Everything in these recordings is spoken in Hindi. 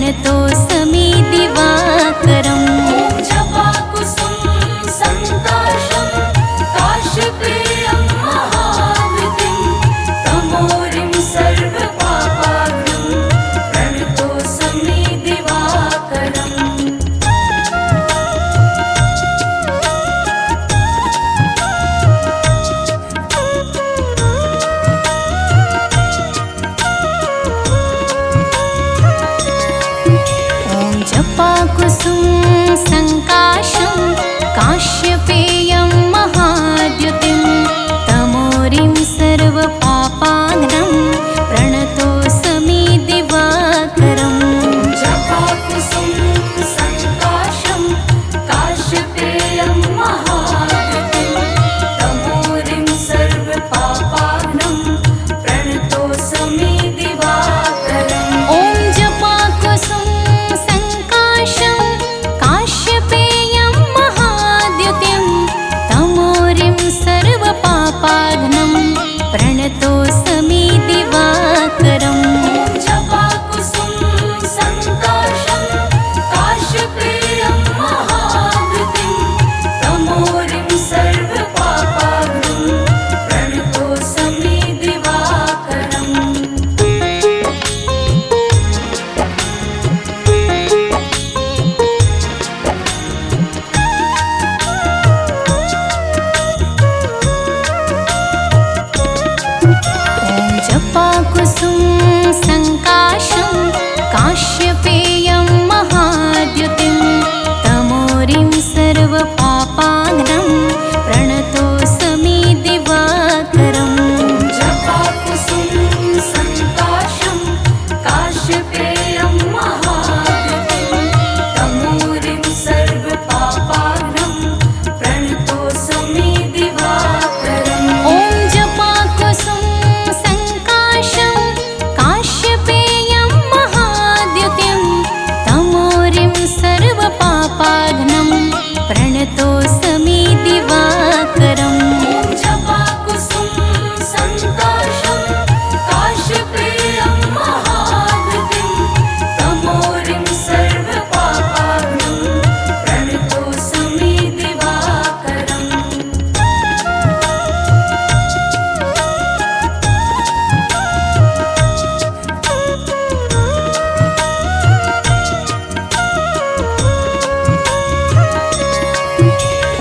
प्रणतोऽस्मि दिवाकरम्। ॐ जपाकुसुम संकाशं काश्यपेयं महाद्युतिं तमोरिं सर्वपापाग्नं प्रणतोऽस्मि दिवाकरम्। जपाकुसुम संकाशं काश्यपेयं महाद्युतिं तमोरिं सर्वपापाग्नं प्रणतोऽस्मि दिवाकरम्। जपाकुसुम संकाशं काश्यपेयं महाद्युतिं तमोरिं सर्वपापाग्नं प्रणतोऽस्मि दिवाकरम्। ॐ जपाकुसुम संकाशं काश्यपेयं महाद्युतिं तमोरिं सर्वपापाग्नं प्रणतोऽस्मि दिवाकरम्। जपाकुसुम संकाशं काश्यपेयं महाद्युतिं तमोरिं सर्वपापाग्नं प्रणतोऽस्मि दिवाकरम्। जपाकुसुम संकाशं काश्यपेयं महाद्युतिं तमोरिं सर्वपापाग्नं प्रणतोऽस्मि दिवाकरम्। जपाकुसुम संकाशं काश्यपेयं महाद्युतिं तमोरिं सर्वपापाग्नं प्रणतोऽस्मि दिवाकरम्। ॐ जपाकुसुम संकाशं काश्यपेयं महाद्युतिं तमोरिं सर्वपापाग्नं प्रणतोऽस्मि दिवाकरम्। जपाकुसुम संकाशं काश्यपेयं महाद्युतिं तमोरिं सर्वपापाग्नं प्रणतोऽस्मि दिवाकरम्।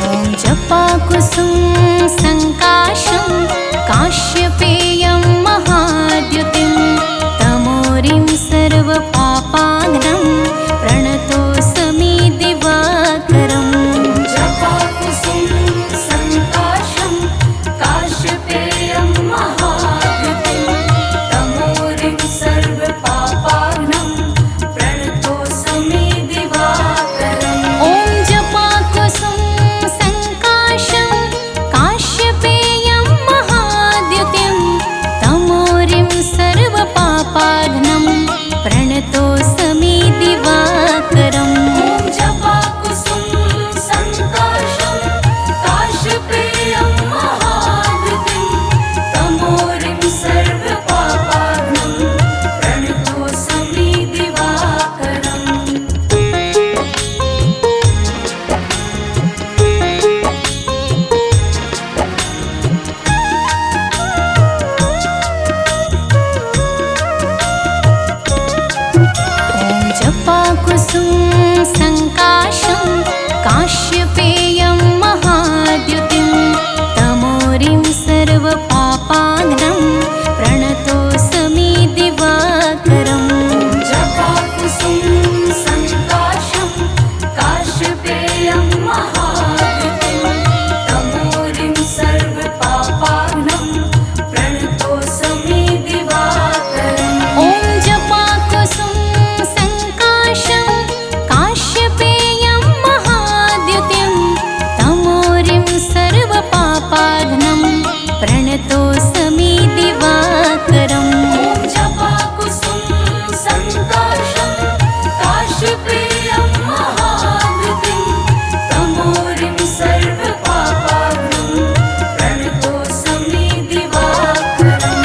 ॐ जपाकुसुम संकाशं काश्यपेयं महाद्युतिं तमोरिं सर्वपापाग्नं प्रणतोऽस्मि दिवाकरम्। जपाकुसुम संकाशं काश्यपेयं महाद्युतिं तमोरिं सर्वपापाग्नं प्रणतोऽस्मि दिवाकरम्। ॐ जपाकुसुम संकाशं काश्यपेयं महाद्युतिं तमोरिं सर्वपापाग्नं प्रणतोऽस्मि दिवाकरम्। जपाकुसुम संकाशं काश्यपेयं महाद्युतिं तमोरिं सर्वपापाग्नं प्रणतोऽस्मि दिवाकरम्। ॐ जपाकुसुम संकाशं काश्यपेयं महाद्युतिं तमोरिं सर्वपापाग्नं प्रणतोऽस्मि दिवाकरम्। जपाकुसुम संकाशं काश्यपेयं महाद्युतिं तमोरिं सर्वपापाग्नं प्रणतोऽस्मि दिवाकरम्। ॐ जपाकुसुम संकाशं काश्यपेयं महाद्युतिं तमोरिं सर्वपापाग्नं प्रणतोऽस्मि दिवाकरम्। जपाकुसुम संकाशं काश्यपेयं महाद्युतिं तमोरिं सर्वपापाग्नं प्रणतोऽस्मि दिवाकरम्।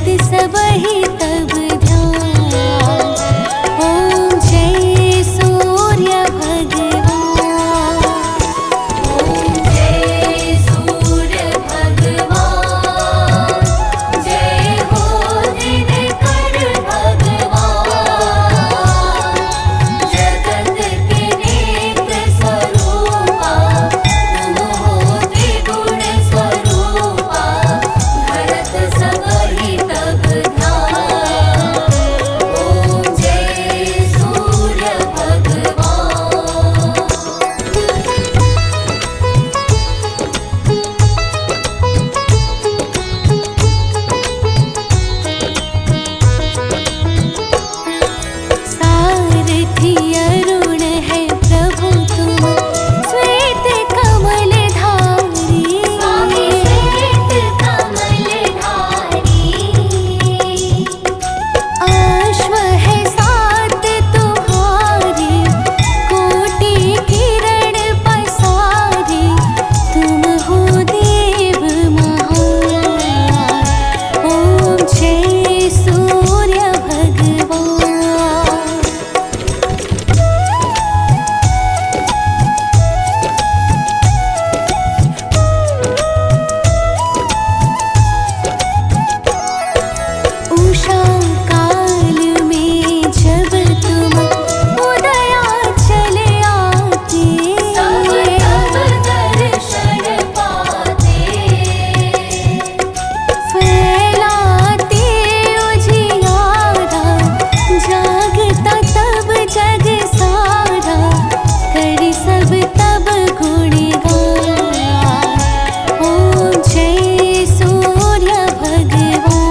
सब ही तब ध्यान। ओम जय सूर्य भगवान। ओम जय सूर्य भगवान, जय हो दिनकर भगवान। जगत के नेत्र स्वरूपा, तुम हो त्रिगुण स्वरूपा। भरत सब ही तब ध्यान। ओम जय सूर्य भगवान। सारथी अरुण है प्रभु तुम, श्वेत कमल धारी। स्वामी श्वेत कमलधारी। अश्व है सात तुम्हारे, कोटि किरण पसारे। तुम हो देव महान। ओम जय सूर्य भगवान। उषा काल में जब तुम उदयाचल आते। सब तब दर्शन पाते। फैलाते उजियारा, जागता तब जग सारा। करि सब तब गुणगान। ओम जय सूर्य भगवान।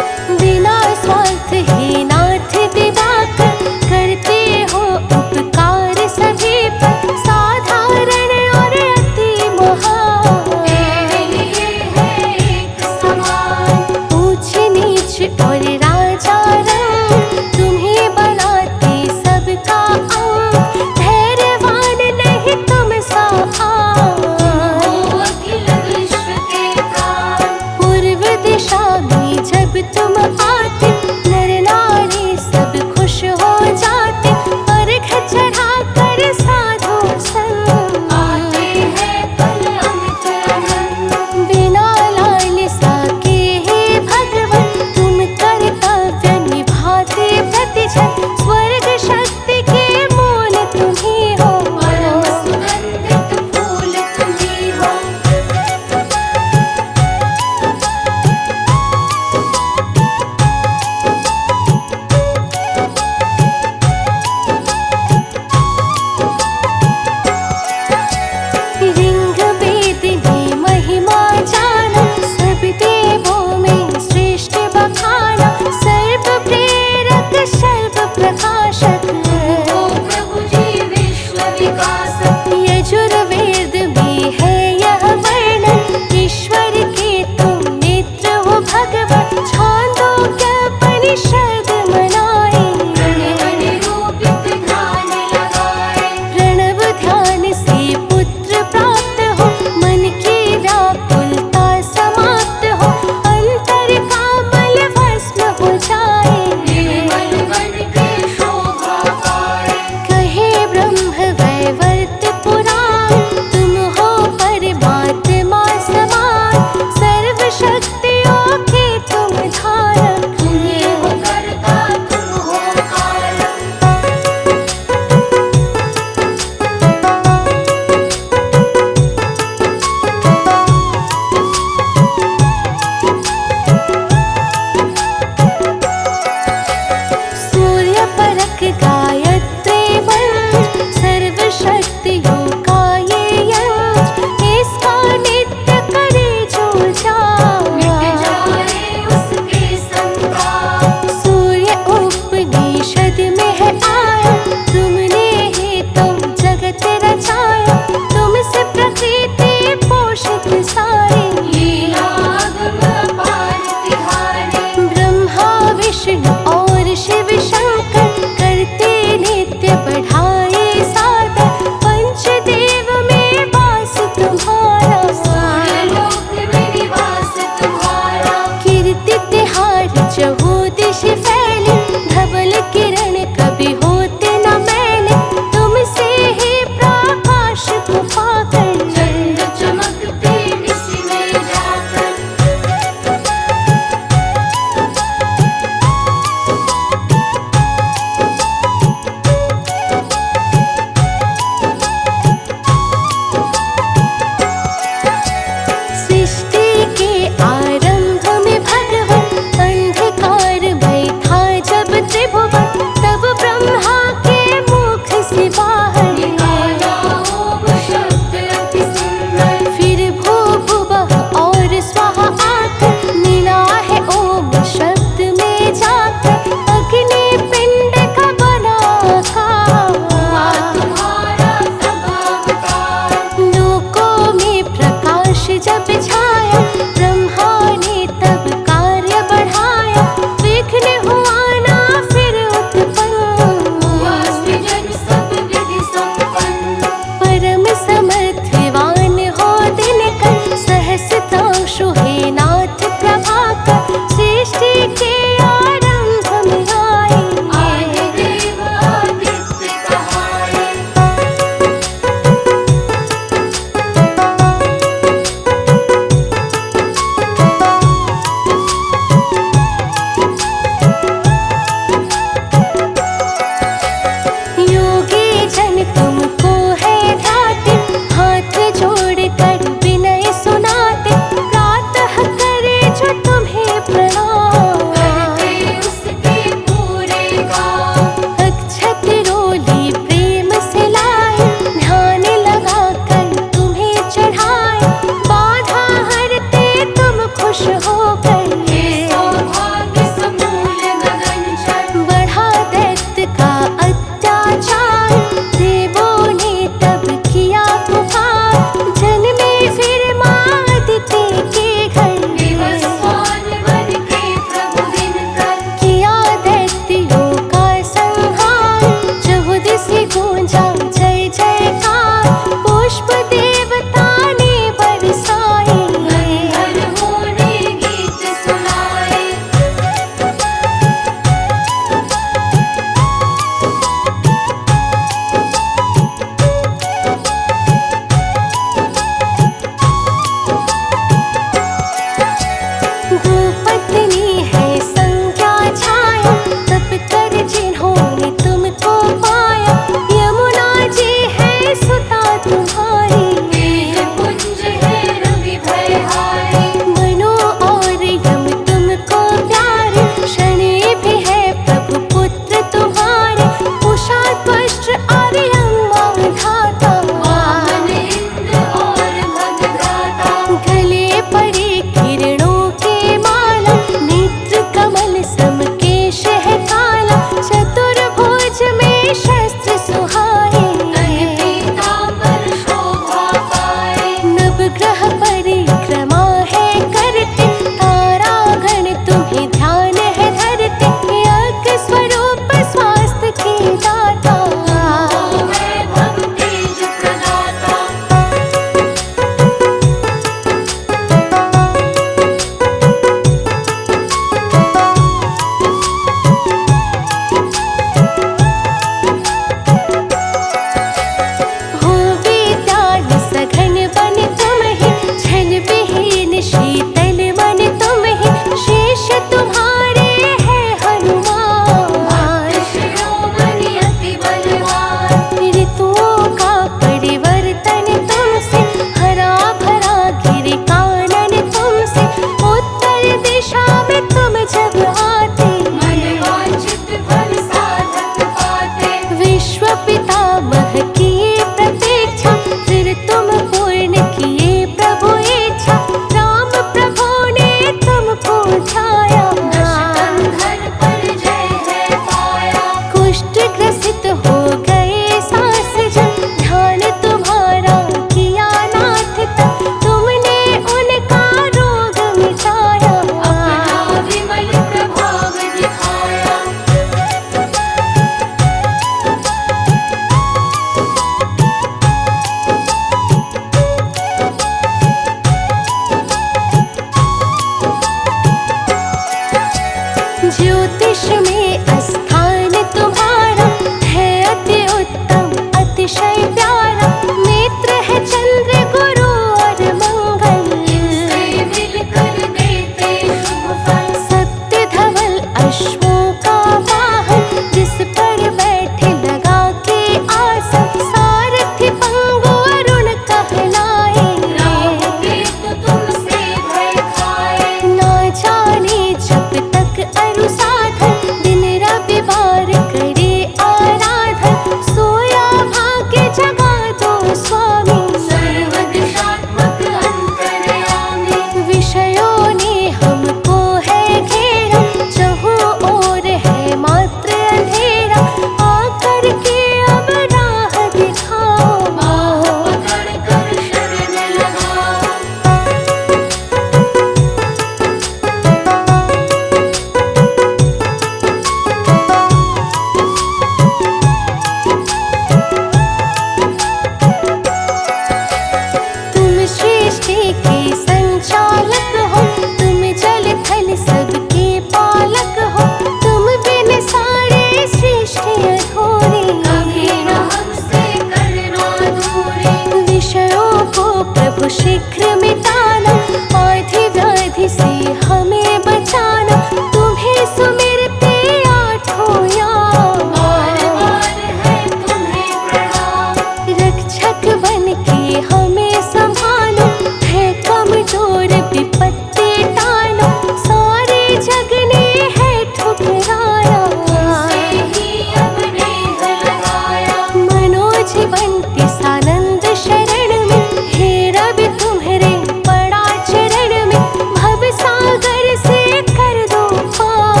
के संचालक हो, तुम जल थल सबके पालक हो, तुम बिन सारे सृष्टि अधूरी। कभी न हमसे करना दूरी, विषयों को प्रभु शीघ्र मिटाना, आधि व्याधि से हमें बचाना, तुम्हें सुमिरते आठों याम। बार बार है तुम्हें प्रणाम। रक्षक बन के हमें संभालो, है कमजोर विपत्ति टालो, सारे जग ने है ठुकराया। से ही अपने लगाया, मनोज बनते सानंद शरण में, हे रवि तुम्हारे बड़ा चरण में, भव सागर से कर दो है पार।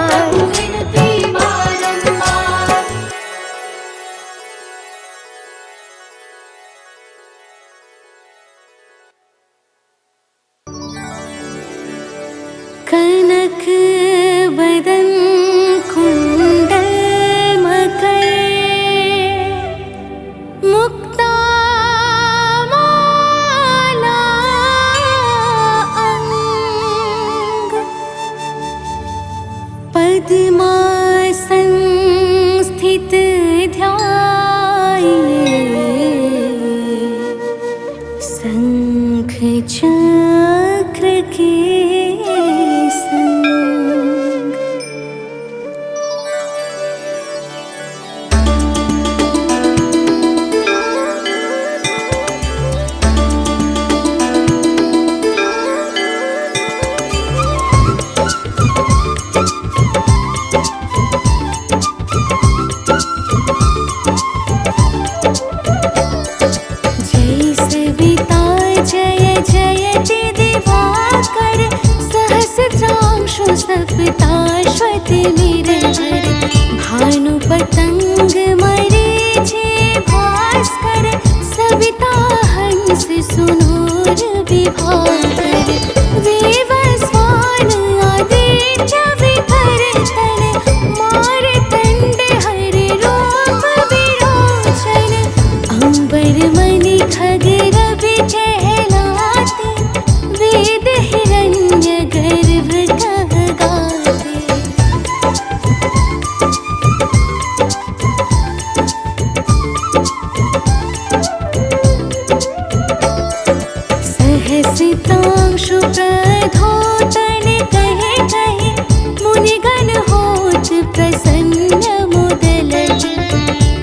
प्रभु विनती बारंबार। कनक बदन कुंडल मकर, मुक्ता माला अंग, पद्मासन स्थित ध्याये, शंख चक्र के संग। जय सविता जय जयति दिवाकर, सहस्रांशु सप्ताश्वति निरहर, भानु पतंग मरीचि भास्कर, सविता हंस सुनूर विभाकर, वेवस्वान आदित्य विकर तन, मारतंड हरि रूप विरोचन, अंबर मणि खग रवि कहलाते, वेद हिरण्य गर्भ कह गाते। सहसितांशु प्रधोतन कहे कहे, मुनिगण होत प्रसन्न मुदलहि,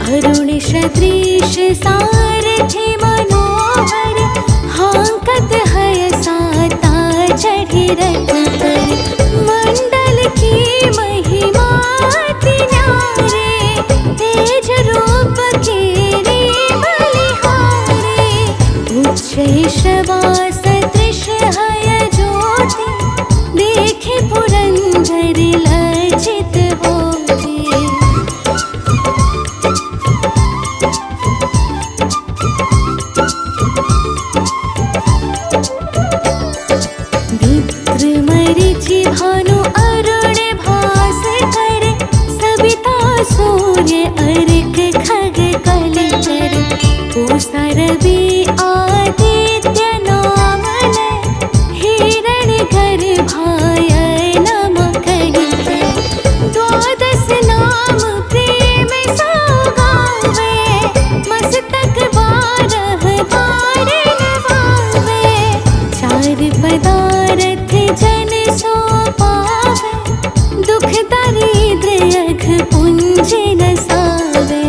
अरुण सदृश सारथि मनोहर, हांकत हय साता चढ़ि रथ पर, मंडल की महिमा अति न्यारे, तेज रूप केरे बलिहारे, उच्च श्रवा सदृश हय ज्योति, देखे पुरंदर लज्जित होते। मित्र मरीचि भानु अरुण भास्कर, सविता सूर्य अर्क खग कलकर, पूषा रवि आदित्य नाम लय, हिरण गर्भाय नम कहिके, द्वादश नाम प्रेम सौगावे, मस्तक बारह बार नवावे, चार पदारथ जन सो पावे, दुख दारिद्र्य अघ पुंज नसावे।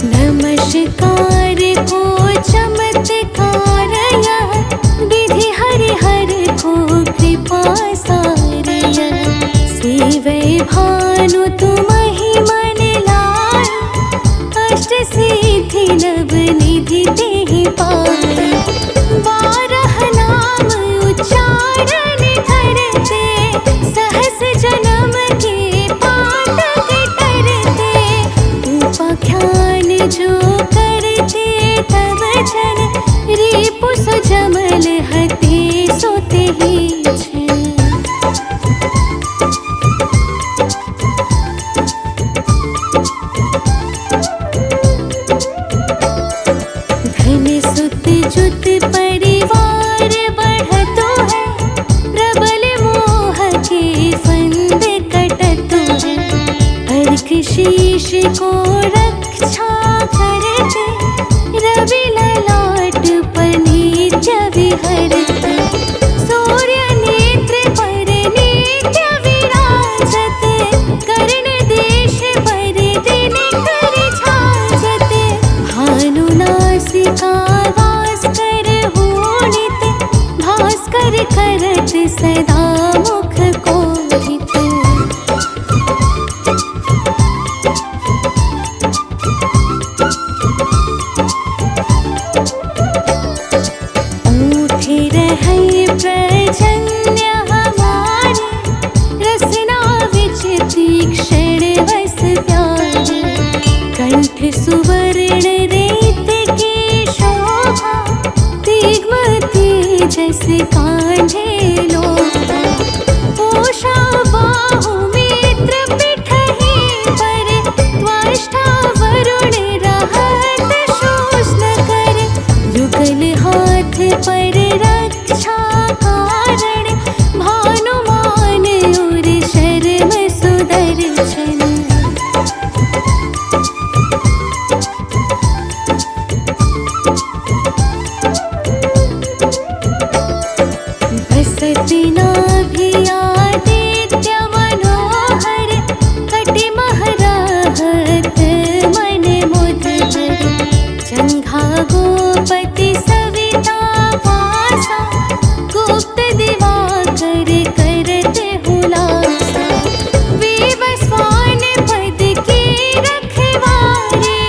नमस्कार को चमत्कार यह, विधि हरिहर को कृपा सार यह, सेवै भानु तुमहि मन लाय, अष्ट सिद्धि नव निधि तेहि पाय, बारह नाम उच्चारण करते, सहस जन्म के पातक टरते, उपाख्यान जो करते तब जन, रिपु सुजमल हते सोते ही छन। शीश को रक्षा करते, रवि ललाट पर नित्य विहरते, सूर्य नेत्र पर नित्य विराजते, कर्ण देश पर दिनकर छाजते, भानुनासिका भास्कर होनिते, भास्कर करत सदा मुख कोहित। ऊठे रहै प्रजन्य हमारे, रसना विच तीक्ष्ण वस प्यारे, कंठ सुवर्ण रेत की शोभा, दिग्मति जस कांधे लोभा, पूषा बाहु मित्र पिठहि पर, त्वष्टा वरुण रहत शोषण कर, युगल हाथ पर रक्षा कारण, भानुमान उर शर्म सुदर्शन। बसति नाभियादित्य मनोहर, कटि महराहत मन मुदभर, जंघा गोपति सविता वासा, गुप्त दिवाकर करत हुलासा, विवस्वान पद की रखवारे,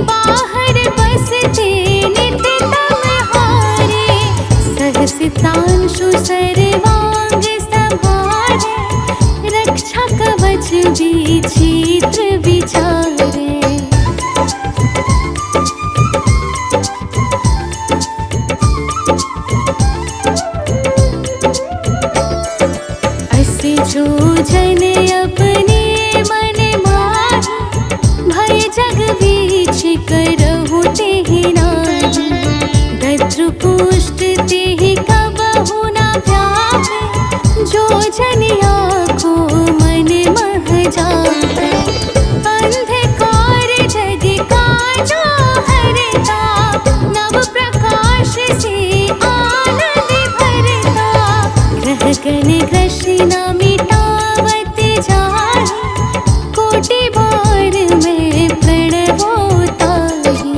बाहर बसते नित तमहारे, सहसितांशु सर्वांग संभारे, रक्षा कवच विचित्र विचारे। अस जो जन अपने मन माहि, भय जग बीच करहु तेहि नाही, दद्रुपुष्ट तेहि कबहु न व्यापे, जो जन आँखो मन मह जापे, अंधकार जग काजो हरता, नव प्रकाश से आनंद भरता, ग्रह गण घृष्णा मिटावत जाहि, कोटि बार में प्रणवो ताहि।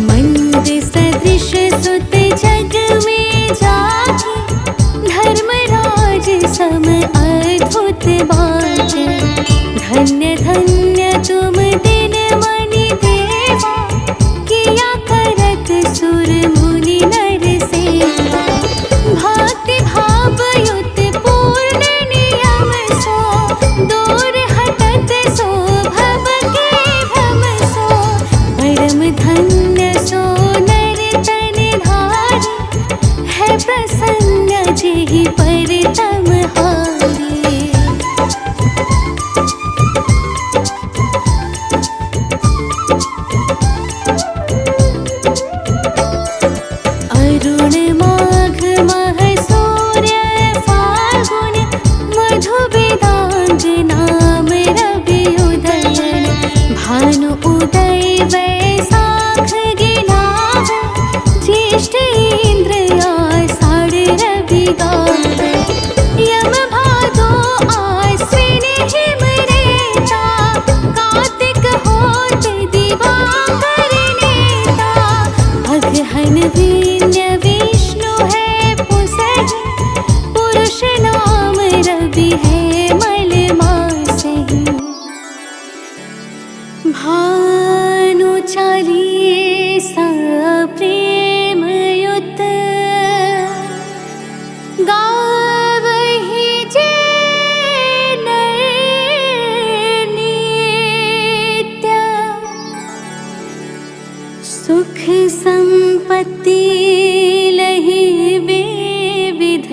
मंद सदृश सुत जग में जाहि, धर्मराज सम अद्भुत बाटे, धन्य धन्य तुम दिन मनि देवा, किया करत सुर मुनि नर सेवा, भक्ति भाव युत पूर्ण नियम सो, दूर हटत सो भव के भ्रम सो, परम धन्य सो नर तन धारी, है प्रसन्न जेहि पर तमहारी। अरुण माघ मह सूर्य फाल्गुन, मधु वेदांग नाम रवि उदयन, भानु उदय वैशाख गिनावे, ज्येष्ठ इंद्र आषाढ़ रवि गावे, यम भादो आश्विन हिम रेता, कार्तिक होत दिवाकर नेता, अगहन वीन्य विष्णु है पुसहि, पुरुष नाम रवि है मल मासहि, भानु चालीसा प्रेम युत, गावहि जे नर नित्य, सुख संपत्ति लहि बेविध,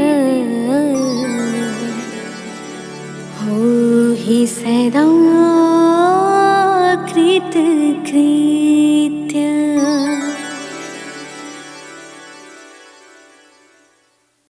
होहि सदा कृत कृत।